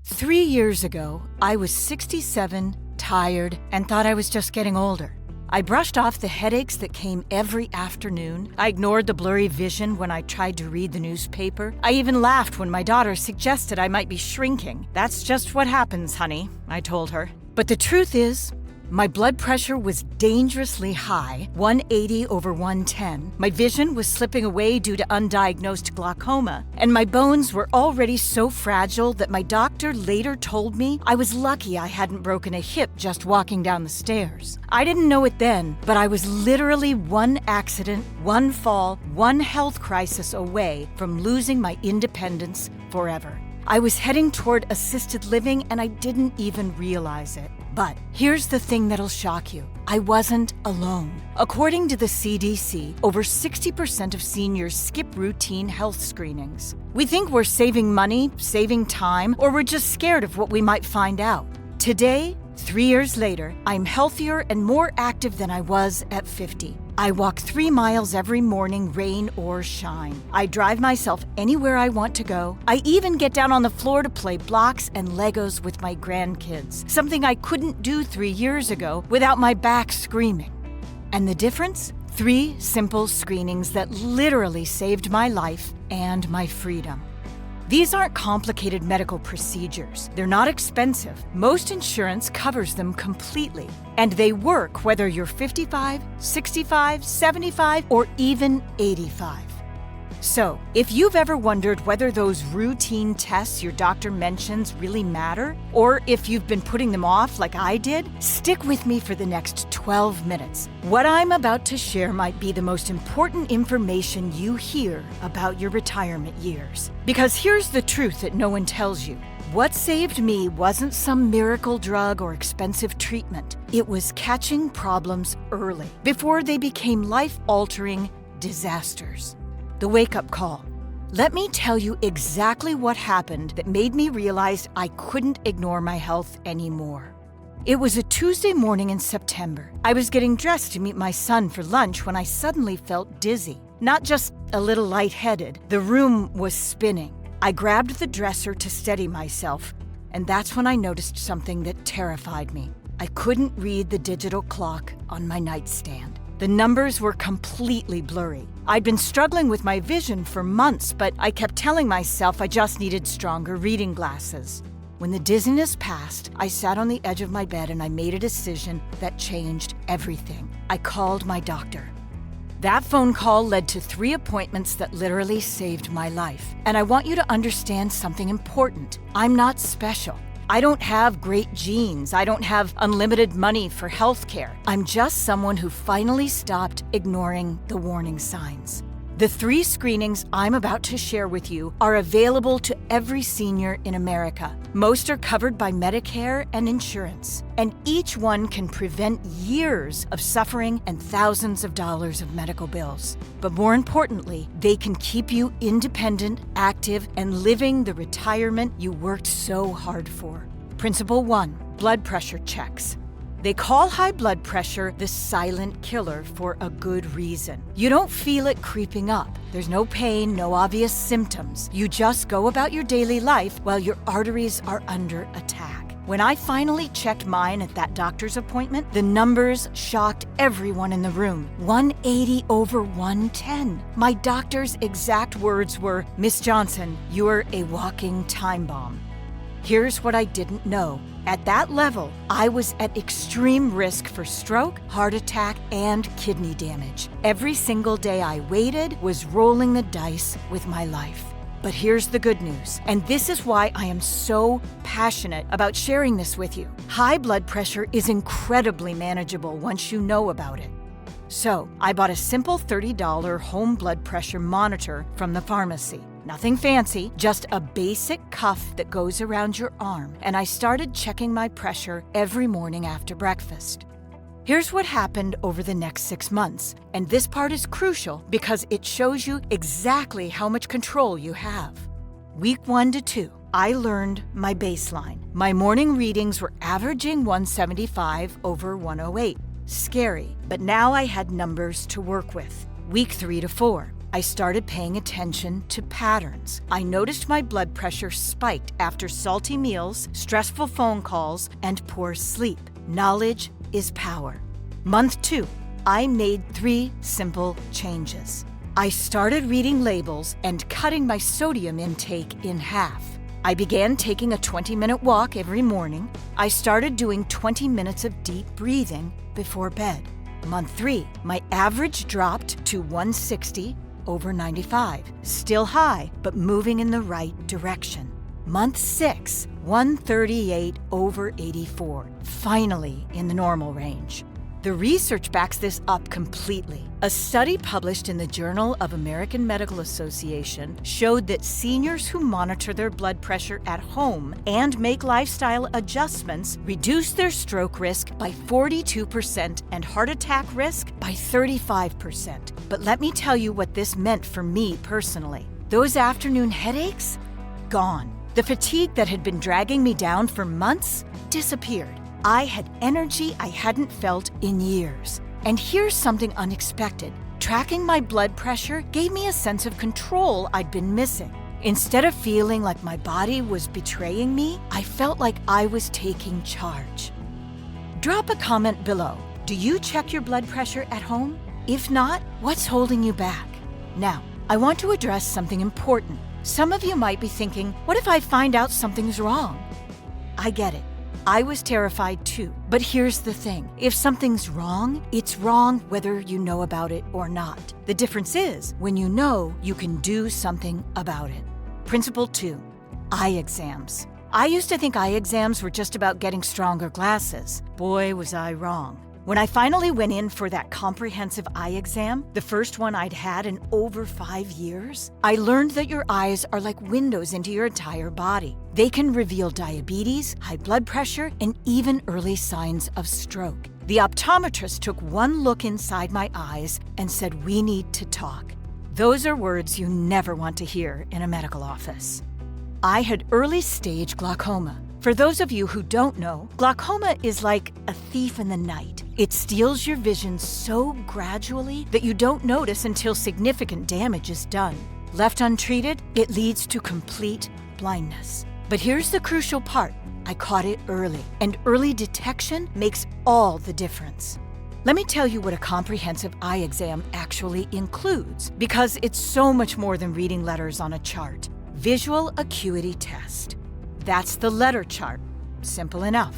3 years ago, I was 67, tired, and thought I was just getting older. I brushed off the headaches that came every afternoon. I ignored the blurry vision when I tried to read the newspaper. I even laughed when my daughter suggested I might be shrinking. "That's just what happens, honey," I told her. But the truth is, my blood pressure was dangerously high, 180 over 110. My vision was slipping away due to undiagnosed glaucoma, and my bones were already so fragile that my doctor later told me I was lucky I hadn't broken a hip just walking down the stairs. I didn't know it then, but I was literally one accident, one fall, one health crisis away from losing my independence forever. I was heading toward assisted living and I didn't even realize it. But here's the thing that'll shock you. I wasn't alone. According to the CDC, over 60% of seniors skip routine health screenings. We think we're saving money, saving time, or we're just scared of what we might find out. Today, 3 years later, I'm healthier and more active than I was at 50. I walk 3 miles every morning, rain or shine. I drive myself anywhere I want to go. I even get down on the floor to play blocks and Legos with my grandkids, something I couldn't do 3 years ago without my back screaming. And the difference? 3 simple screenings that literally saved my life and my freedom. These aren't complicated medical procedures. They're not expensive. Most insurance covers them completely. And they work whether you're 55, 65, 75, or even 85. So, if you've ever wondered whether those routine tests your doctor mentions really matter, or if you've been putting them off like I did, stick with me for the next 12 minutes. What I'm about to share might be the most important information you hear about your retirement years. Because here's the truth that no one tells you. What saved me wasn't some miracle drug or expensive treatment. It was catching problems early, before they became life-altering disasters. The wake-up call. Let me tell you exactly what happened that made me realize I couldn't ignore my health anymore. It was a Tuesday morning in September. I was getting dressed to meet my son for lunch when I suddenly felt dizzy. Not just a little lightheaded. The room was spinning. I grabbed the dresser to steady myself, and that's when I noticed something that terrified me. I couldn't read the digital clock on my nightstand. The numbers were completely blurry. I'd been struggling with my vision for months, but I kept telling myself I just needed stronger reading glasses. When the dizziness passed, I sat on the edge of my bed and I made a decision that changed everything. I called my doctor. That phone call led to 3 appointments that literally saved my life. And I want you to understand something important. I'm not special. I don't have great genes. I don't have unlimited money for healthcare. I'm just someone who finally stopped ignoring the warning signs. The 3 screenings I'm about to share with you are available to every senior in America. Most are covered by Medicare and insurance, and each one can prevent years of suffering and thousands of dollars of medical bills. But more importantly, they can keep you independent, active, and living the retirement you worked so hard for. Principle 1, blood pressure checks. They call high blood pressure the silent killer for a good reason. You don't feel it creeping up. There's no pain, no obvious symptoms. You just go about your daily life while your arteries are under attack. When I finally checked mine at that doctor's appointment, the numbers shocked everyone in the room. 180 over 110. My doctor's exact words were, "Miss Johnson, you're a walking time bomb." Here's what I didn't know. At that level, I was at extreme risk for stroke, heart attack, and kidney damage. Every single day I waited was rolling the dice with my life. But here's the good news, and this is why I am so passionate about sharing this with you. High blood pressure is incredibly manageable once you know about it. So, I bought a simple $30 home blood pressure monitor from the pharmacy. Nothing fancy, just a basic cuff that goes around your arm, and I started checking my pressure every morning after breakfast. Here's what happened over the next 6 months, and this part is crucial because it shows you exactly how much control you have. Week 1 to 2, I learned my baseline. My morning readings were averaging 175 over 108. Scary, but now I had numbers to work with. Week 3 to 4. I started paying attention to patterns. I noticed my blood pressure spiked after salty meals, stressful phone calls, and poor sleep. Knowledge is power. Month 2, I made 3 simple changes. I started reading labels and cutting my sodium intake in half. I began taking a 20-minute walk every morning. I started doing 20 minutes of deep breathing before bed. Month 3, my average dropped to 160 over 95. Still high, but moving in the right direction. Month 6, 138 over 84. Finally in the normal range. The research backs this up completely. A study published in the Journal of American Medical Association showed that seniors who monitor their blood pressure at home and make lifestyle adjustments reduce their stroke risk by 42% and heart attack risk by 35%. But let me tell you what this meant for me personally. Those afternoon headaches? Gone. The fatigue that had been dragging me down for months disappeared. I had energy I hadn't felt in years. And here's something unexpected. Tracking my blood pressure gave me a sense of control I'd been missing. Instead of feeling like my body was betraying me, I felt like I was taking charge. Drop a comment below. Do you check your blood pressure at home? If not, what's holding you back? Now, I want to address something important. Some of you might be thinking, what if I find out something's wrong? I get it. I was terrified too. But here's the thing. If something's wrong, it's wrong whether you know about it or not. The difference is, when you know, you can do something about it. Principle 2, eye exams. I used to think eye exams were just about getting stronger glasses. Boy, was I wrong. When I finally went in for that comprehensive eye exam, the first one I'd had in over 5 years, I learned that your eyes are like windows into your entire body. They can reveal diabetes, high blood pressure, and even early signs of stroke. The optometrist took one look inside my eyes and said, "We need to talk." Those are words you never want to hear in a medical office. I had early stage glaucoma. For those of you who don't know, glaucoma is like a thief in the night. It steals your vision so gradually that you don't notice until significant damage is done. Left untreated, it leads to complete blindness. But here's the crucial part. I caught it early, and early detection makes all the difference. Let me tell you what a comprehensive eye exam actually includes, because it's so much more than reading letters on a chart. Visual acuity test. That's the letter chart. Simple enough.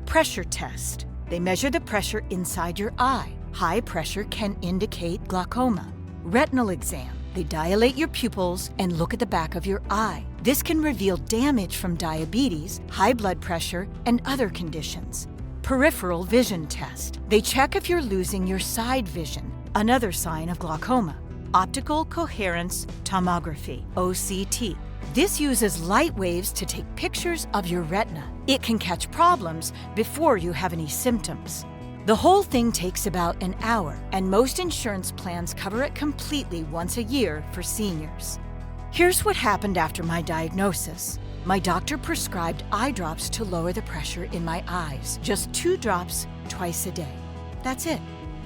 Pressure test. They measure the pressure inside your eye. High pressure can indicate glaucoma. Retinal exam. They dilate your pupils and look at the back of your eye. This can reveal damage from diabetes, high blood pressure, and other conditions. Peripheral vision test. They check if you're losing your side vision, another sign of glaucoma. Optical coherence tomography, OCT. This uses light waves to take pictures of your retina. It can catch problems before you have any symptoms. The whole thing takes about an hour, and most insurance plans cover it completely once a year for seniors. Here's what happened after my diagnosis. My doctor prescribed eye drops to lower the pressure in my eyes. Just 2 drops twice a day. That's it.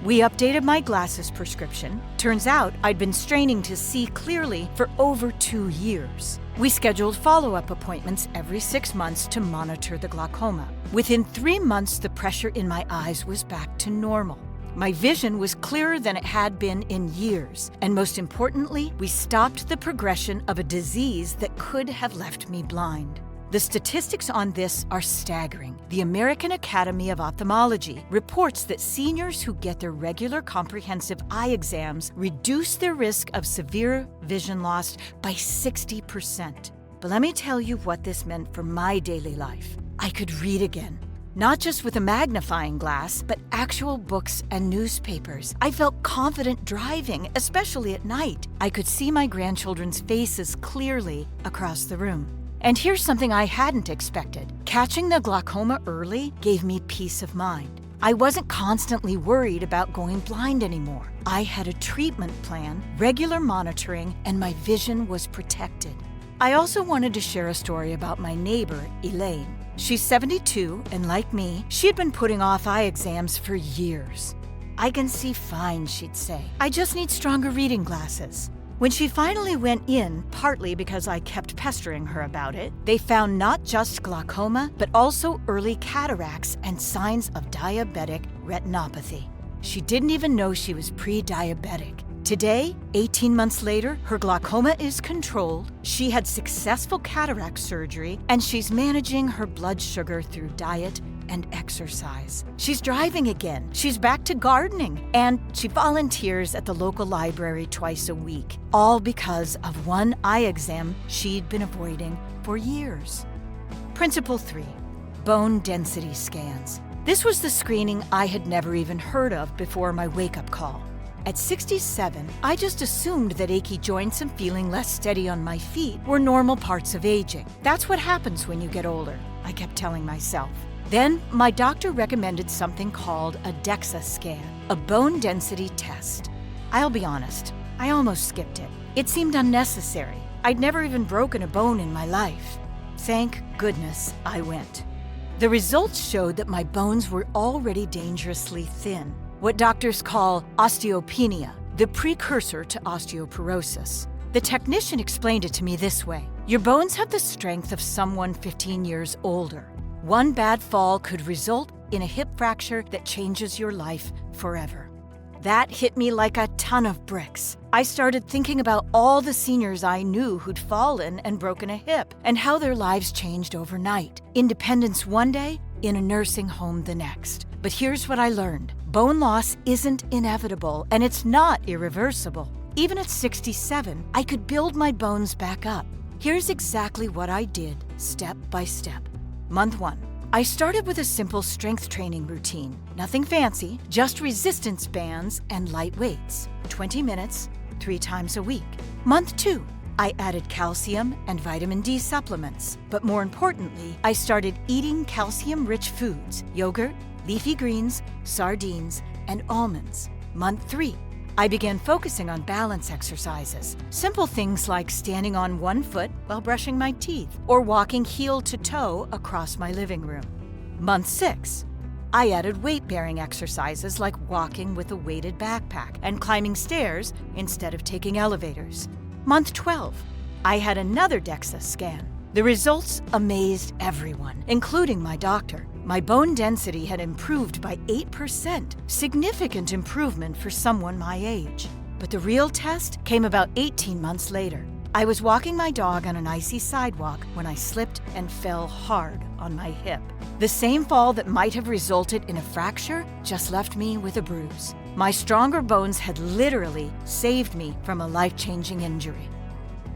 We updated my glasses prescription. Turns out I'd been straining to see clearly for over 2 years. We scheduled follow-up appointments every 6 months to monitor the glaucoma. Within 3 months, the pressure in my eyes was back to normal. My vision was clearer than it had been in years. And most importantly, we stopped the progression of a disease that could have left me blind. The statistics on this are staggering. The American Academy of Ophthalmology reports that seniors who get their regular comprehensive eye exams reduce their risk of severe vision loss by 60%. But let me tell you what this meant for my daily life. I could read again. Not just with a magnifying glass, but actual books and newspapers. I felt confident driving, especially at night. I could see my grandchildren's faces clearly across the room. And here's something I hadn't expected. Catching the glaucoma early gave me peace of mind. I wasn't constantly worried about going blind anymore. I had a treatment plan, regular monitoring, and my vision was protected. I also wanted to share a story about my neighbor, Elaine. She's 72, and like me, she had been putting off eye exams for years. "I can see fine," she'd say. "I just need stronger reading glasses." When she finally went in, partly because I kept pestering her about it, they found not just glaucoma, but also early cataracts and signs of diabetic retinopathy. She didn't even know she was pre-diabetic. Today, 18 months later, her glaucoma is controlled, she had successful cataract surgery, and she's managing her blood sugar through diet and exercise. She's driving again, she's back to gardening, and she volunteers at the local library twice a week, all because of one eye exam she'd been avoiding for years. Principle 3, bone density scans. This was the screening I had never even heard of before my wake-up call. At 67, I just assumed that achy joints and feeling less steady on my feet were normal parts of aging. That's what happens when you get older, I kept telling myself. Then, my doctor recommended something called a DEXA scan, a bone density test. I'll be honest, I almost skipped it. It seemed unnecessary. I'd never even broken a bone in my life. Thank goodness I went. The results showed that my bones were already dangerously thin, what doctors call osteopenia, the precursor to osteoporosis. The technician explained it to me this way. Your bones have the strength of someone 15 years older. One bad fall could result in a hip fracture that changes your life forever. That hit me like a ton of bricks. I started thinking about all the seniors I knew who'd fallen and broken a hip, and how their lives changed overnight. Independence one day, in a nursing home the next. But here's what I learned. Bone loss isn't inevitable, and it's not irreversible. Even at 67, I could build my bones back up. Here's exactly what I did, step by step. Month 1. I started with a simple strength training routine. Nothing fancy, just resistance bands and light weights. 20 minutes, 3 times a week. Month 2. I added calcium and vitamin D supplements. But more importantly, I started eating calcium-rich foods, yogurt, leafy greens, sardines, and almonds. Month 3. I began focusing on balance exercises. Simple things like standing on one foot while brushing my teeth or walking heel to toe across my living room. Month 6. I added weight-bearing exercises like walking with a weighted backpack and climbing stairs instead of taking elevators. Month 12. I had another DEXA scan. The results amazed everyone, including my doctor. My bone density had improved by 8%, significant improvement for someone my age. But the real test came about 18 months later. I was walking my dog on an icy sidewalk when I slipped and fell hard on my hip. The same fall that might have resulted in a fracture just left me with a bruise. My stronger bones had literally saved me from a life-changing injury.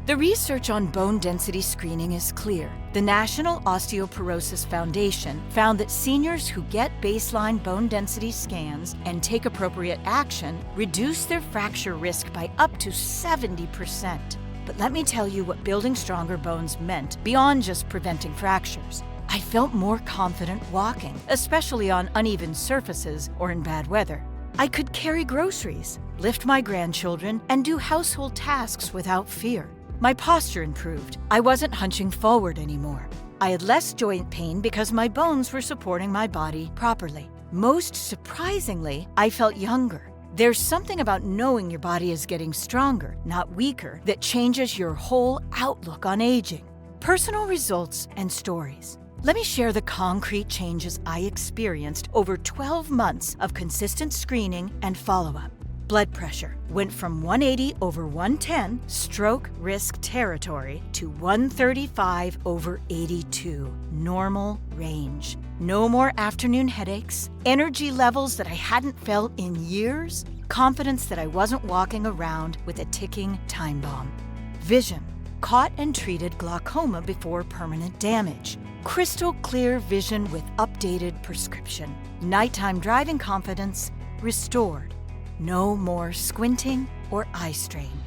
The research on bone density screening is clear. The National Osteoporosis Foundation found that seniors who get baseline bone density scans and take appropriate action reduce their fracture risk by up to 70%. But let me tell you what building stronger bones meant beyond just preventing fractures. I felt more confident walking, especially on uneven surfaces or in bad weather. I could carry groceries, lift my grandchildren, and do household tasks without fear. My posture improved. I wasn't hunching forward anymore. I had less joint pain because my bones were supporting my body properly. Most surprisingly, I felt younger. There's something about knowing your body is getting stronger, not weaker, that changes your whole outlook on aging. Personal results and stories. Let me share the concrete changes I experienced over 12 months of consistent screening and follow-up. Blood pressure went from 180 over 110, stroke risk territory, to 135 over 82, normal range. No more afternoon headaches, energy levels that I hadn't felt in years, confidence that I wasn't walking around with a ticking time bomb. Vision. Caught and treated glaucoma before permanent damage. Crystal clear vision with updated prescription. Nighttime driving confidence restored. No more squinting or eye strain.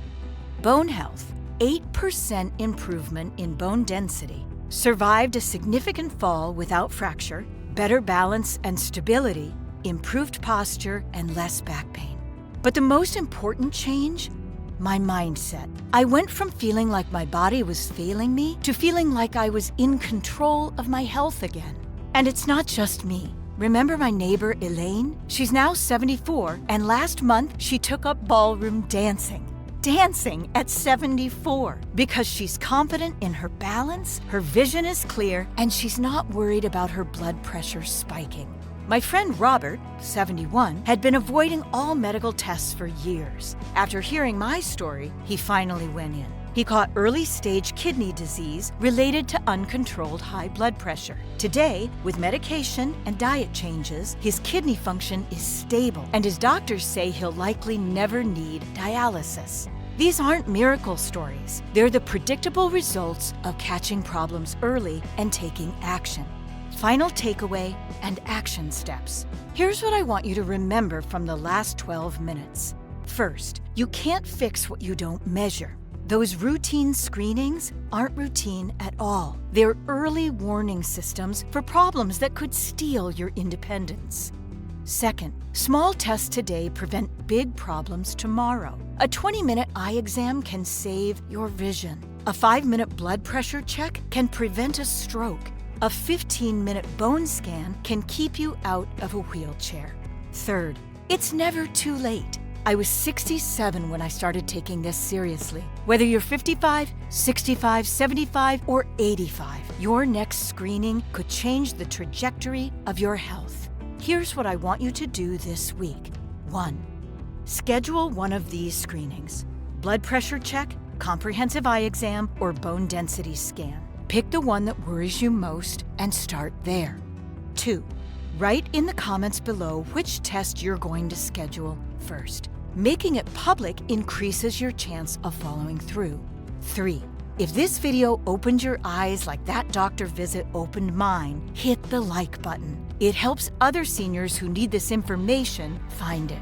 Bone health. 8% improvement in bone density. Survived a significant fall without fracture. Better balance and stability. Improved posture and less back pain. But the most important change? My mindset. I went from feeling like my body was failing me to feeling like I was in control of my health again. And it's not just me. Remember my neighbor Elaine? She's now 74, and last month she took up ballroom dancing. dancing at 74 because she's confident in her balance, her vision is clear, and she's not worried about her blood pressure spiking. My friend Robert, 71, had been avoiding all medical tests for years. After hearing my story, he finally went in. He caught early-stage kidney disease related to uncontrolled high blood pressure. Today, with medication and diet changes, his kidney function is stable, and his doctors say he'll likely never need dialysis. These aren't miracle stories. They're the predictable results of catching problems early and taking action. Final takeaway and action steps. Here's what I want you to remember from the last 12 minutes. First, you can't fix what you don't measure. Those routine screenings aren't routine at all. They're early warning systems for problems that could steal your independence. Second, small tests today prevent big problems tomorrow. A 20-minute eye exam can save your vision. A 5-minute blood pressure check can prevent a stroke. A 15-minute bone scan can keep you out of a wheelchair. Third, it's never too late. I was 67 when I started taking this seriously. Whether you're 55, 65, 75, or 85, your next screening could change the trajectory of your health. Here's what I want you to do this week. 1. Schedule one of these screenings: blood pressure check, comprehensive eye exam, or bone density scan. Pick the one that worries you most and start there. 2. Write in the comments below which test you're going to schedule first. Making it public increases your chance of following through. 3. If this video opened your eyes like that doctor visit opened mine, hit the like button. It helps other seniors who need this information find it.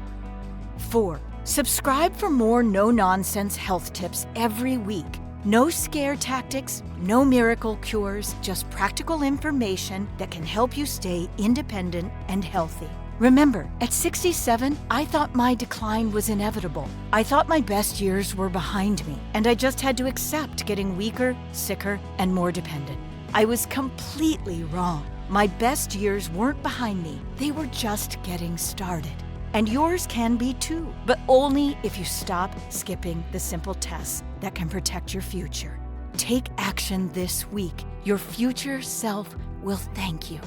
4. Subscribe for more no-nonsense health tips every week. No scare tactics, no miracle cures, just practical information that can help you stay independent and healthy. Remember, at 67, I thought my decline was inevitable. I thought my best years were behind me, and I just had to accept getting weaker, sicker, and more dependent. I was completely wrong. My best years weren't behind me. They were just getting started. And yours can be too, but only if you stop skipping the simple tests that can protect your future. Take action this week. Your future self will thank you.